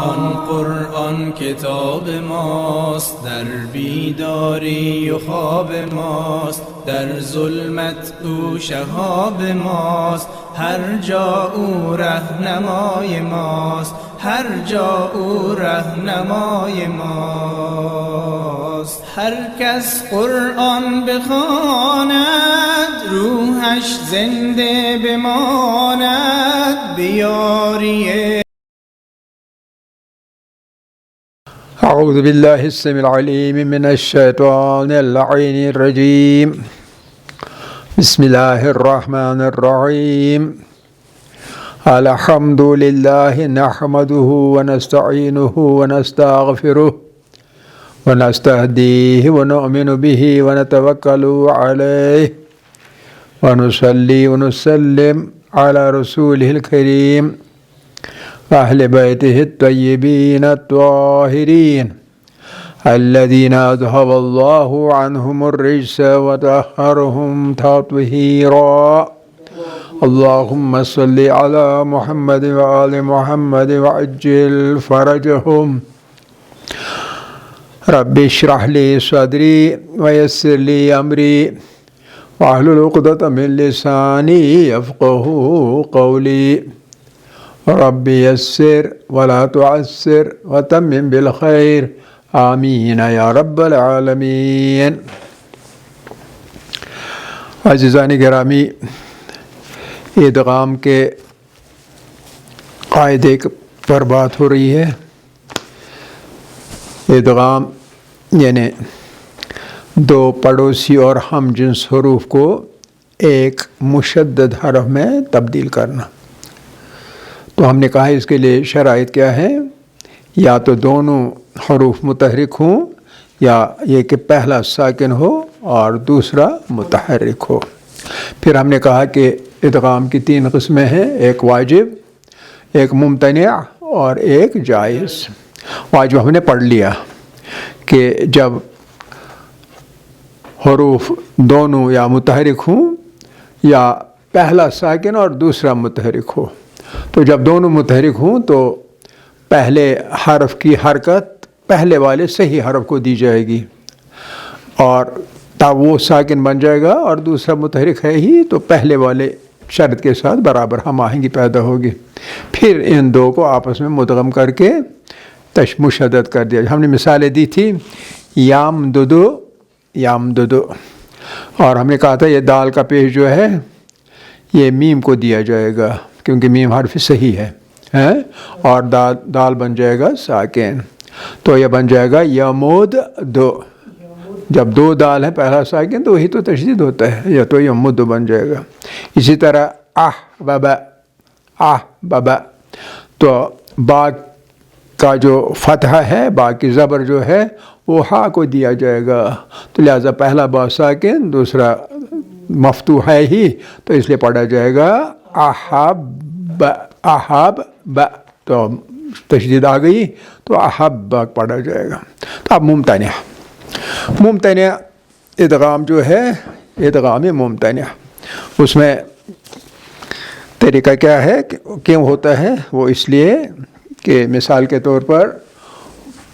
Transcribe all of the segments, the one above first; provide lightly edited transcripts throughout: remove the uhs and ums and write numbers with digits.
آن قرآن کتاب ماست، در بیداری و خواب ماست، در ظلمت او شهاب ماست، هر جا او رهنمای ماست، هر جا او رهنمای ماست. هر کس قرآن بخواند روحش زنده بماند، بیاری. اعوذ باللہ السمیع العلیم من الشیطان اللعین الرجیم. بسم اللہ الرحمن الرحیم. الحمد للہ نحمده ونستعینه ونستغفره ونستهدیه ونؤمن به ونتوکل علیه ونصلی ونسلم علی رسوله الکریم وأهل بيته الطيبين الطاهرين الذين أذهب الله عنهم الرجس وطهرهم تطهيرا. اللهم صل على محمد وآل محمد وعجل فرجهم. رب اشرح لي صدري ويسر لي أمري واحلل عقدة من لساني يفقهوا قولي. رب یسر ولا تعسر وتمم بالخیر آمین یا رب العالمین. عزیزان گرامی، ادغام کے قاعدے پر بات ہو رہی ہے. ادغام یعنی دو پڑوسی اور ہم جنس حروف کو ایک مشدد حرف میں تبدیل کرنا. تو ہم نے کہا اس کے لیے شرائط کیا ہے؟ یا تو دونوں حروف متحرک ہوں، یا یہ کہ پہلا ساکن ہو اور دوسرا متحرک ہو. پھر ہم نے کہا کہ ادغام کی تین قسمیں ہیں، ایک واجب، ایک ممتنع اور ایک جائز. واجب ہم نے پڑھ لیا کہ جب حروف دونوں یا متحرک ہوں یا پہلا ساکن اور دوسرا متحرک ہو. تو جب دونوں متحرک ہوں تو پہلے حرف کی حرکت پہلے والے صحیح حرف کو دی جائے گی، اور تب وہ ساکن بن جائے گا، اور دوسرا متحرک ہے ہی تو پہلے والے شرط کے ساتھ برابر ہم آہنگی پیدا ہوگی. پھر ان دو کو آپس میں مدغم کر کے مشدد کر دیا. ہم نے مثالیں دی تھی، یام ددو یام ددو، اور ہم نے کہا تھا یہ دال کا پیش جو ہے یہ میم کو دیا جائے گا کیونکہ میم حرف صحیح ہے، اور دال بن جائے گا ساکن. تو یہ بن جائے گا یمود دو. جب دو دال ہے پہلا ساکن تو وہی تو تشدید ہوتا ہے، یا تو یمود بن جائے گا. اسی طرح بابا، تو با کا جو فتحہ ہے، با کی زبر جو ہے وہ ہا کو دیا جائے گا، تو لہذا پہلا با ساکن دوسرا مفتوح ہے ہی، تو اس لیے پڑھا جائے گا احب، تو تشدید آ گئی تو احب پڑھا جائے گا. تو اب ممتنع ادغام جو ہے، ادغام ممتنع، اس میں طریقہ کیا ہے، کیوں ہوتا ہے وہ اس لیے کہ مثال کے طور پر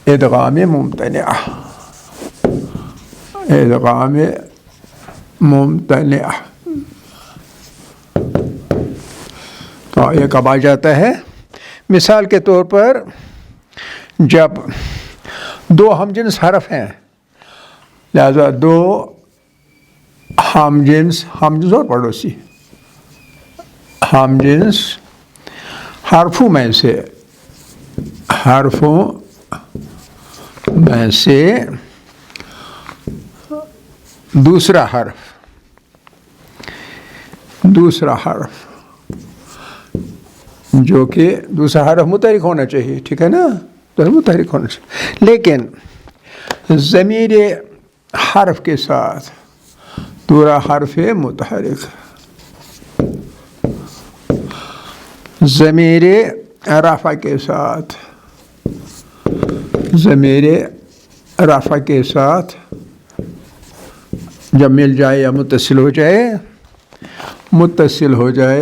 ادغام ممتنع تو یہ کب آ جاتا ہے؟ مثال کے طور پر جب دو ہم جنس حرف ہیں، لہذا دو ہم جنس اور پڑوسی ہم جنس حرفوں میں سے دوسرا حرف جو کہ دوسرا حرف متحرک ہونا چاہیے، ٹھیک ہے نا، تو متحرک ہونا چاہیے، لیکن ضمیر حرف کے ساتھ دوسرا حرف متحرک، ضمیر رفع کے ساتھ جب مل جائے یا متصل ہو جائے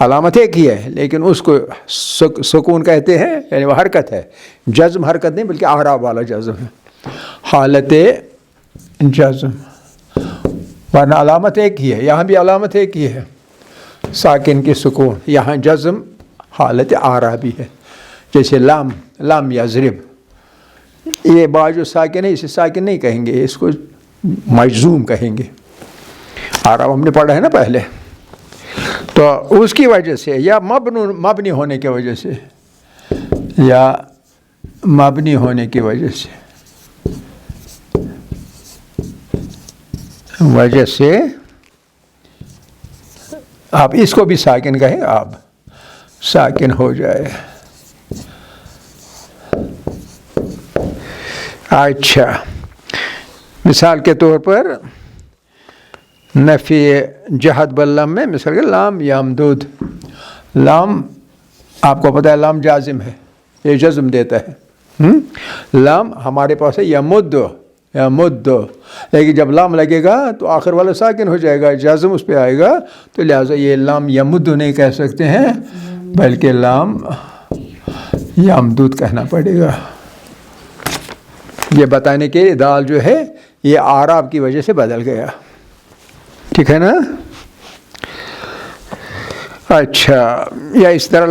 علامت ایک ہی ہے لیکن اس کو سکون کہتے ہیں، یعنی وہ حرکت ہے، جزم حرکت نہیں بلکہ اعراب والا جزم ہے، حالت جزم، ورنہ علامت ایک ہی ہے، یہاں بھی علامت ایک ہی ہے، ساکن کی سکون، یہاں جزم حالت اعرابی ہے، جیسے لام یضرب، یہ با جو ساکن ہے اسے ساکن نہیں کہیں گے، اس کو مجزوم کہیں گے، اعراب ہم نے پڑھا ہے نا پہلے، تو اس کی وجہ سے یا مبنی ہونے کی وجہ سے، یا مبنی ہونے کی وجہ سے آپ اس کو بھی ساکن کہیں، آپ ساکن ہو جائے۔ اچھا، مثال کے طور پر نفی جہد باللام میں مثال کے لام یمدود، لام آپ کو پتہ ہے لام جازم ہے، یہ جزم دیتا ہے، لام ہمارے پاس ہے یمد، لیکن جب لام لگے گا تو آخر والا ساکن ہو جائے گا، جازم اس پہ آئے گا، تو لہٰذا یہ لام یمد نہیں کہہ سکتے ہیں بلکہ لام یمدود کہنا پڑے گا۔ یہ بتانے کے لیے دال جو ہے یہ اعراب کی وجہ سے بدل گیا، ٹھیک ہے نا؟ اچھا، یا اس طرح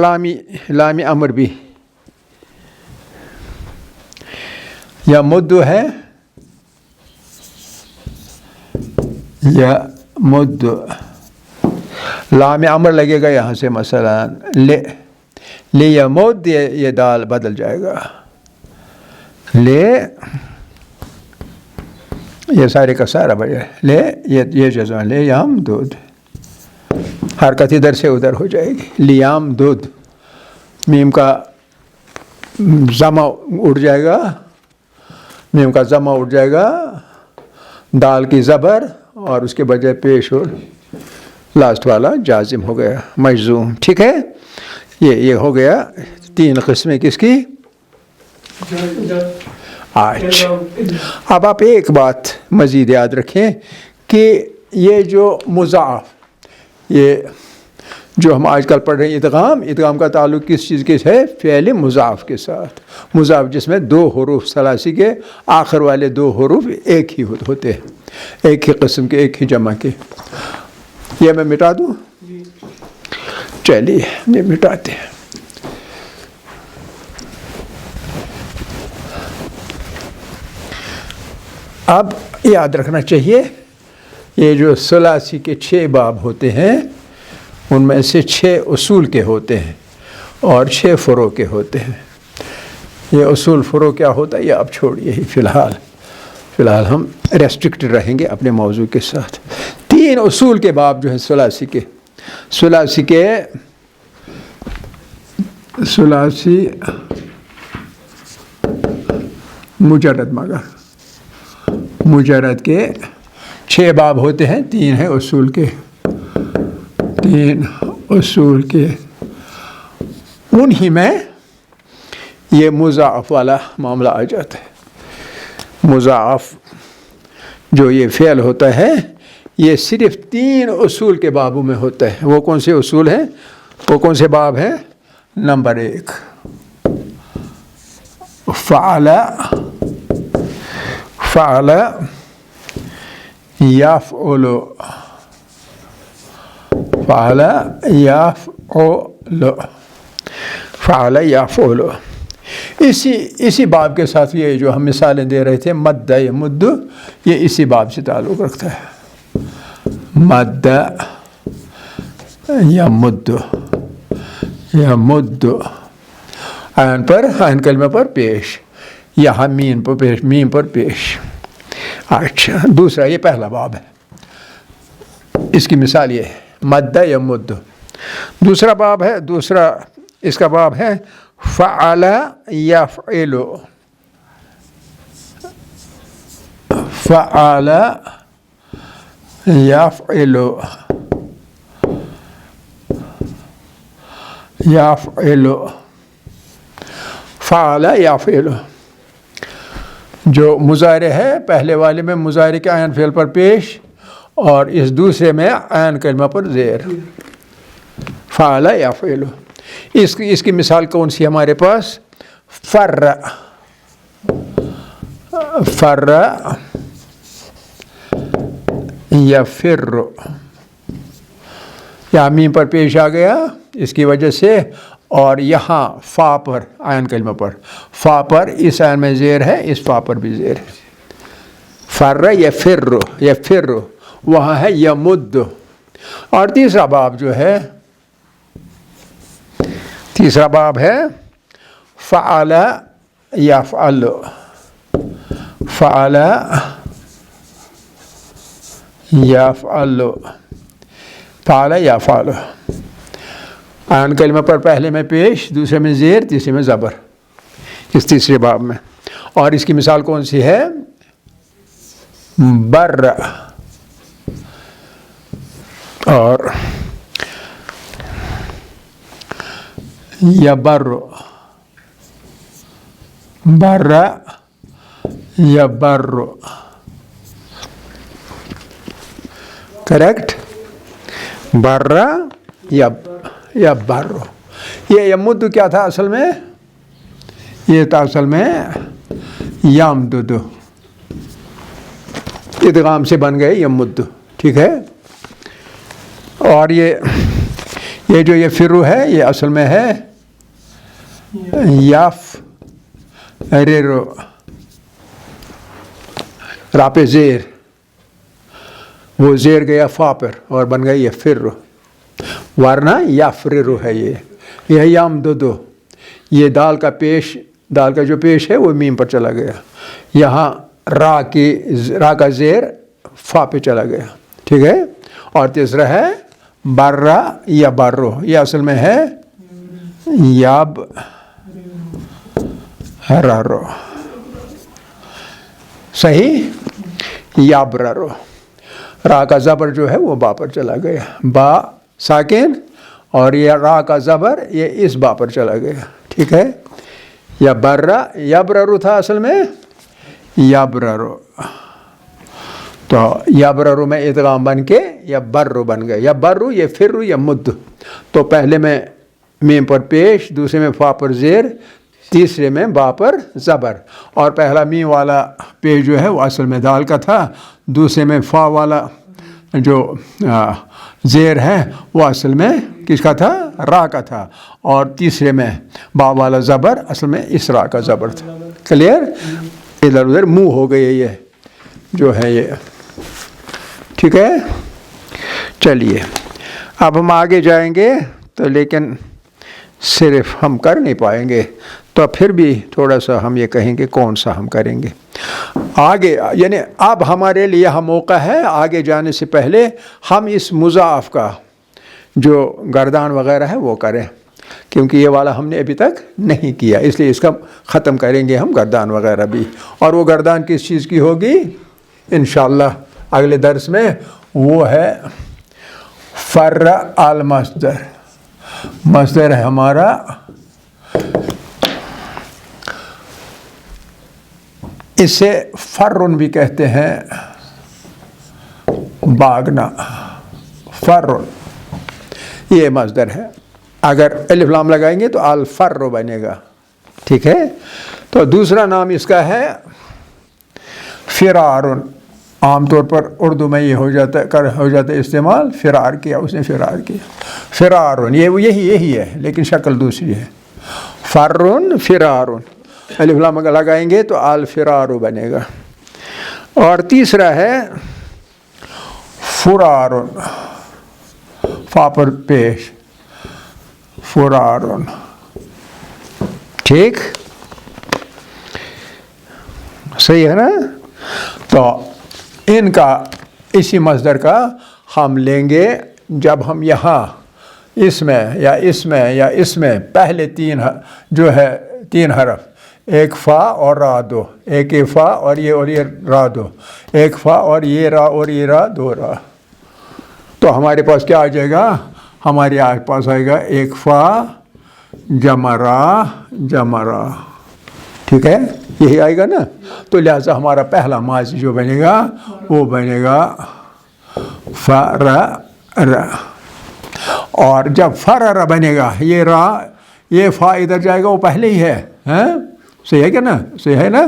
لامی امر بھی، یا مد ہے، یا مد، لام امر لگے گا یہاں سے، مثلا لے یا مد، یہ دال بدل جائے گا، لے، یہ سارے کا سارا بجے لے، یہ جزم لے یام دودھ، حرکت ادھر سے ادھر ہو جائے گی، لیام دودھ، میم کا ضمہ اٹھ جائے گا، میم کا ضمہ اٹھ جائے گا، دال کی زبر اور اس کے بجائے پیش اور لاسٹ والا جازم ہو گیا، مجزوم، ٹھیک ہے؟ یہ ہو گیا تین قسمیں کس کی؟ اچھا، اب آپ ایک بات مزید یاد رکھیں کہ یہ جو مضاعف، یہ جو ہم آج کل پڑھ رہے ہیں ادغام کا تعلق کس چیز کے ہے؟ فعل مضاعف کے ساتھ، مضاعف جس میں دو حروف ثلاثی کے آخر والے دو حروف ایک ہی ہوتے ہیں، ایک ہی قسم کے، ایک ہی جمع کے۔ یہ میں مٹا دوں؟ چلیے یہ مٹاتے ہیں۔ اب یاد رکھنا چاہیے یہ جو ثلاثی کے 6 باب ہوتے ہیں ان میں سے 6 اصول کے ہوتے ہیں اور 6 فروع کے ہوتے ہیں۔ یہ اصول فروع کیا ہوتا ہے یہ اب چھوڑیے ہی، فی الحال ہم ریسٹرکٹ رہیں گے اپنے موضوع کے ساتھ۔ 3 اصول کے باب جو ہیں ثلاثی مجرد کے 6 باب ہوتے ہیں، 3 ہیں اصول کے، 3 اصول کے، انہی میں یہ مضاعف والا معاملہ آ جاتا ہے۔ مضاعف جو یہ فعل ہوتا ہے یہ صرف 3 اصول کے بابوں میں ہوتا ہے۔ وہ کون سے اصول ہیں؟ وہ کون سے باب ہیں؟ نمبر 1 فعل یفعل، فعل یفعل، اسی باب کے ساتھ یہ جو ہم مثالیں دے رہے تھے مد یمد، یہ اسی باب سے تعلق رکھتا ہے۔ مد یمد، عین کلمہ پر پیش، یہاں میم پر پیش۔ اچھا، دوسرا، یہ پہلا باب ہے، اس کی مثال یہ ہے مد یمد۔ دوسرا باب ہے، اس کا باب ہے فعل یفعل، فعل یفعل، فعل یفعل، جو مضارع ہے پہلے والے میں مضارع کے عین فعل پر پیش اور اس دوسرے میں عین کلمہ پر زیر، فعل یفعل. اس کی مثال کون سی ہمارے پاس؟ فر یفر. یا میم پر پیش آ گیا اس کی وجہ سے، اور یہاں فا پر، عین کلمہ پر، فا پر اس عین میں زیر ہے، اس فا پر بھی زیر ہے. فر یفر، وہاں ہے یمد. اور تیسرا باب جو ہے، تیسرا باب ہے فعل یفعل. فعل یفعل، فعل یفعل. عین کلمہ پر پہلے میں پیش، دوسرے میں زیر، تیسرے میں زبر، اس تیسرے باب میں. اور اس کی مثال کون سی ہے؟ بر. اور یبر، بر یبر. کریکٹ؟ بر یبر. یہ یمد کیا تھا اصل میں؟ یہ تھا اصل میں یمدد، ادغام سے بن گئے یمد. ٹھیک ہے. اور یہ جو یہ فرو ہے، یہ اصل میں ہے یف ریرو، راپے زیر، وہ زیر گیا فا پر اور بن گئی یہ فرو، ورنہ یفررو ہے. یہ یمددو. یہ دال کا جو پیش ہے وہ میم پر چلا گیا. یہاں را کا زیر فا پہ چلا گیا. ٹھیک ہے. اور تیسرا ہے برا یا برو. یہ اصل میں ہے یاب رارو. صحیح. یابرارو. را کا زبر جو ہے وہ با پر چلا گیا، با ساکن، اور یہ را کا زبر یہ اس با پر چلا گیا. ٹھیک ہے. یا برا یبرارو تھا اصل میں یبرارو. تو یبرارو میں ادغام بن کے یا برو بن گیا. یا برو، یہ فرو، یا مد. تو پہلے میں میم پر پیش، دوسرے میں فا پر زیر، تیسرے میں با پر زبر. اور پہلا میم والا پیش جو ہے وہ اصل میں دال کا تھا، دوسرے میں فا والا جو زیر ہے وہ اصل میں کس کا تھا؟ را کا تھا. اور تیسرے میں با والا زبر اصل میں اس را کا زبر تھا. کلیئر؟ ادھر ادھر منہ ہو گئے یہ جو ہے یہ. ٹھیک ہے. چلیے اب ہم آگے جائیں گے تو لیکن صرف ہم کر نہیں پائیں گے، تو پھر بھی تھوڑا سا ہم یہ کہیں گے کون سا ہم کریں گے آگے. یعنی اب ہمارے لیے یہاں موقع ہے آگے جانے سے پہلے ہم اس مضاعف کا جو گردان وغیرہ ہے وہ کریں، کیونکہ یہ والا ہم نے ابھی تک نہیں کیا، اس لیے اس کا ختم کریں گے ہم گردان وغیرہ بھی. اور وہ گردان کس چیز کی ہوگی انشاءاللہ اگلے درس میں؟ وہ ہے فرع المصدر. مصدر ہے ہمارا اسے فرن بھی کہتے ہیں، باغنا. فرن یہ مصدر ہے. اگر الف لام لگائیں گے تو الفر بنے گا. ٹھیک ہے. تو دوسرا نام اس کا ہے فرارن. عام طور پر اردو میں یہ ہو جاتا ہے استعمال، فرار کیا اس نے، فرار کیا. فرارن یہی ہے لیکن شکل دوسری ہے. فرن فرارن، الف لام لگائیں گے تو الفرارو بنے گا. اور تیسرا ہے فرارن، فا پر پیش، فرارن. ٹھیک صحیح ہے نا؟ تو ان کا اسی مصدر کا ہم لیں گے جب ہم یہاں اس میں پہلے جو ہے تین حرف، ایک فا اور را دو، ایک فا اور یہ را دو، ایک فا اور یہ را دو را. تو ہمارے پاس کیا آ جائے گا؟ ہمارے پاس آئے گا ایک فا جمع را. ٹھیک ہے. یہی آئے گا نا. تو لہذا ہمارا پہلا ماضی جو بنے گا وہ بنے گا فرر. اور جب فرر بنے گا یہ را یہ فا ادھر جائے گا وہ پہلے ہی ہے صحیح ہے کیا نا صحیح ہے نا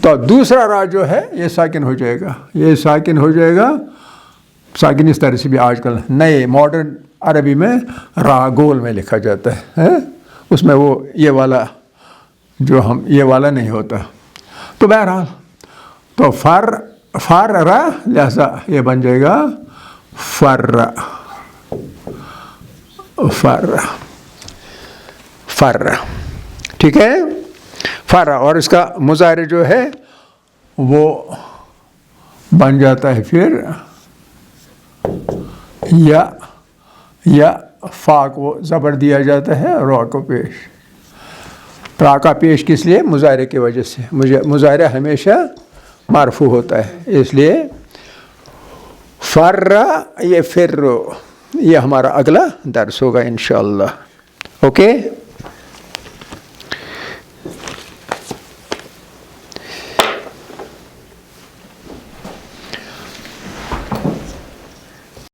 تو دوسرا را جو ہے یہ ساکن ہو جائے گا یہ ساکن ہو جائے گا ساکن اس طرح سے بھی آج کل نئے ماڈرن عربی میں را گول میں لکھا جاتا ہے اس میں وہ یہ والا جو ہم یہ والا نہیں ہوتا تو بہرحال تو فر را لہذا یہ بن جائے گا فر ٹھیک ہے فر اور اس کا مضارع جو ہے وہ بن جاتا ہے پھر یا فا کو زبر دیا جاتا ہے را کو پیش را کا پیش کس لیے مضارع کی وجہ سے مضارع ہمیشہ مرفوع ہوتا ہے اس لیے فر یہ فر یہ ہمارا اگلا درس ہوگا انشاءاللہ اوکے